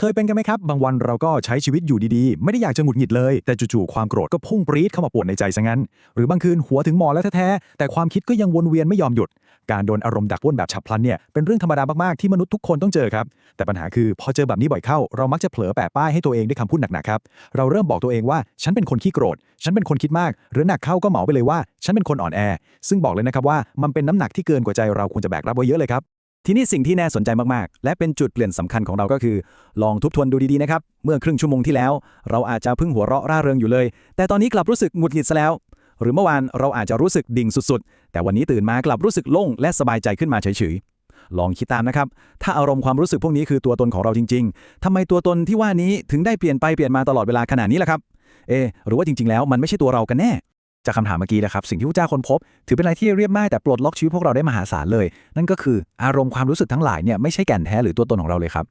เคยเป็นกันไหมครับบางวันเราก็ใช้ชีวิตอยู่ดีๆไม่ได้อยากจะหงุดหงิดเลยแต่จู่ๆความโกรธก็พุ่งปรี๊ดเข้ามาปวดในใจซะงั้นหรือบางคืนหัวถึงหมอนแล้วแท้ๆแต่ความคิดก็ยังวนเวียนไม่ยอมหยุดการโดนอารมณ์ดักปล้นแบบฉับพลันเนี่ยเป็นเรื่องธรรมดามากๆที่มนุษย์ทุกคนต้องเจอครับแต่ปัญหาคือพอเจอแบบนี้บ่อยเข้าเรามักจะเผลอแปะป้ายให้ตัวเองด้วยคำพูดหนักๆครับเราเริ่มบอกตัวเองว่าฉันเป็นคนขี้โกรธฉันเป็นคนคิดมากหรือหนักเข้าก็เหมาไปเลยว่าฉันเป็นคนอ่อนแอซึ่งบอกเลยนะครับว่ามันเป็นน้ำหนักที่เกินกว่าใจเราควรจะแบกรับไว้เยอะเลยครับ ทีนี้สิ่งที่น่าสนใจมากๆและเป็นจุดเปลี่ยนสำคัญของเราก็คือลองทบทวนดูดีๆนะครับเมื่อครึ่งชั่วโมงที่แล้วเราอาจจะเพิ่งหัวเราะร่าเริงอยู่เลยแต่ตอนนี้กลับรู้สึกหงุดหงิดซะแล้วหรือเมื่อวานเราอาจจะรู้สึกดิ่งสุดๆแต่วันนี้ตื่นมากลับรู้สึกโล่งและสบายใจขึ้นมาเฉยๆลองคิดตามนะครับถ้าอารมณ์ความรู้สึกพวกนี้คือตัวตนของเราจริงๆทำไมตัวตนที่ว่านี้ถึงได้เปลี่ยนไปเปลี่ยนมาตลอดเวลาขนาดนี้ล่ะครับหรือว่าจริงๆแล้วมันไม่ใช่ตัวเรากันแน่จากคำถามเมื่อกี้นะครับสิ่งที่พระเจ้าค้นพบถือเป็นอะไรที่เรียบง่ายแต่ปลดล็อกชีวิตพวกเราได้มหาศาลเลยนั่นก็คืออารมณ์ความรู้สึกทั้งหลายเนี่ยไม่ใช่แก่นแท้หรือตัวตนของเราเลยครับ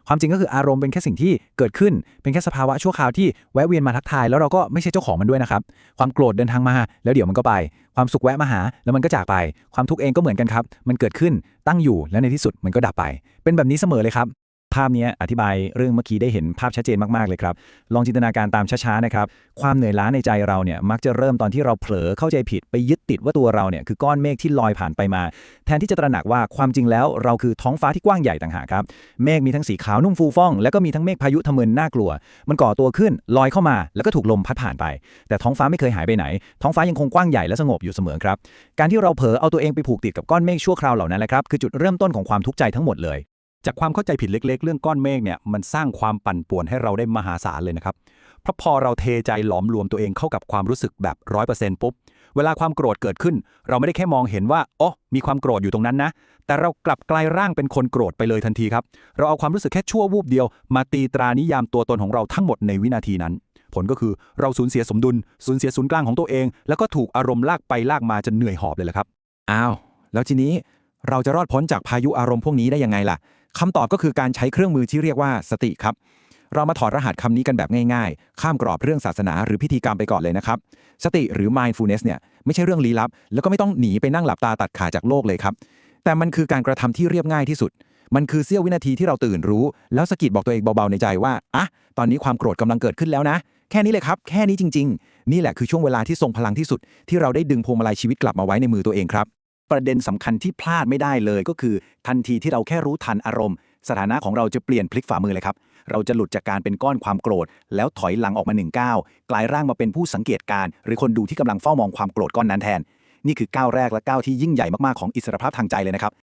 ความจริงก็คืออารมณ์เป็นแค่สิ่งที่เกิดขึ้นเป็นแค่สภาวะชั่วคราวที่แวะเวียนมาทักทายแล้วเราก็ไม่ใช่เจ้าของมันด้วยนะครับความโกรธเดินทางมาแล้วเดี๋ยวมันก็ไปความสุขแวะมาหาแล้วมันก็จากไปความทุกข์เองก็เหมือนกันครับมันเกิดขึ้นตั้งอยู่แล้วในที่สุดมันก็ดับไปเป็นแบบนี้เสมอเลยครับภาพนี้อธิบายเรื่องเมื่อกี้ได้เห็นภาพชัดเจนมากๆเลยครับลองจินตนาการตามช้าๆนะครับความเหนื่อยล้าในใจเราเนี่ยมักจะเริ่มตอนที่เราเผลอเข้าใจผิดไปยึดติดว่าตัวเราเนี่ยคือก้อนเมฆที่ลอยผ่านไปมาแทนที่จะตระหนักว่าความจริงแล้วเราคือท้องฟ้าที่กว้างใหญ่ต่างหากครับเมฆมีทั้งสีขาวนุ่มฟูฟ่องแล้วก็มีทั้งเมฆพายุทะมึนน่ากลัวมันก่อตัวขึ้นลอยเข้ามาแล้วก็ถูกลมพัดผ่านไปแต่ท้องฟ้าไม่เคยหายไปไหนท้องฟ้ายังคงกว้างใหญ่และสงบอยู่เสมอครับการที่เราเผลอเอาตัวเองไปผูกติดกับก้อนเมฆชั่วคราวเหล่านั้นแหละครับคือจุดเริ่มต้นของความทุกข์ใจทั้งหมดเลยจากความเข้าใจผิดเล็กๆเรื่องก้อนเมฆเนี่ยมันสร้างความปั่นป่วนให้เราได้มหาศาลเลยนะครับเพราะพอเราเทใจหลอมรวมตัวเองเข้ากับความรู้สึกแบบ100%ปุ๊บเวลาความโกรธเกิดขึ้นเราไม่ได้แค่มองเห็นว่าอ๋อมีความโกรธอยู่ตรงนั้นนะแต่เรากลับกลายร่างเป็นคนโกรธไปเลยทันทีครับเราเอาความรู้สึกแค่ชั่ววูบเดียวมาตีตรานิยามตัวตนของเราทั้งหมดในวินาทีนั้นผลก็คือเราสูญเสียสมดุลสูญเสียศูนย์กลางของตัวเองแล้วก็ถูกอารมณ์ลากไปลากมาจนเหนื่อยหอบเลยแหละครับอ้าวแล้วทีนี้เราจะรอดพ้นจากพายุอารมณ์พวกนี้ได้ยังไงล่ะคำตอบก็คือการใช้เครื่องมือที่เรียกว่าสติครับเรามาถอดรหัสคำนี้กันแบบง่ายๆข้ามกรอบเรื่องศาสนาหรือพิธีกรรมไปก่อนเลยนะครับสติหรือ mindfulness เนี่ยไม่ใช่เรื่องลี้ลับแล้วก็ไม่ต้องหนีไปนั่งหลับตาตัดขาจากโลกเลยครับแต่มันคือการกระทำที่เรียบง่ายที่สุดมันคือเสี้ยววินาทีที่เราตื่นรู้แล้วสะกิดบอกตัวเองเบาๆในใจว่าอ่ะตอนนี้ความโกรธกำลังเกิดขึ้นแล้วนะแค่นี้เลยครับแค่นี้จริงๆนี่แหละคือช่วงเวลาที่ทรงพลังที่สุดที่เราได้ดึงพวงมาลัยชีวิตกลับมาไว้ในมือตัวเองครับประเด็นสำคัญที่พลาดไม่ได้เลยก็คือทันทีที่เราแค่รู้ทันอารมณ์สถานะของเราจะเปลี่ยนพลิกฝ่ามือเลยครับเราจะหลุดจากการเป็นก้อนความโกรธแล้วถอยหลังออกมา1 ก้าวกลายร่างมาเป็นผู้สังเกตการณ์หรือคนดูที่กำลังเฝ้ามองความโกรธก้อนนั้นแทนนี่คือก้าวแรกและก้าวที่ยิ่งใหญ่มากๆของอิสรภาพทางใจเลยนะครับ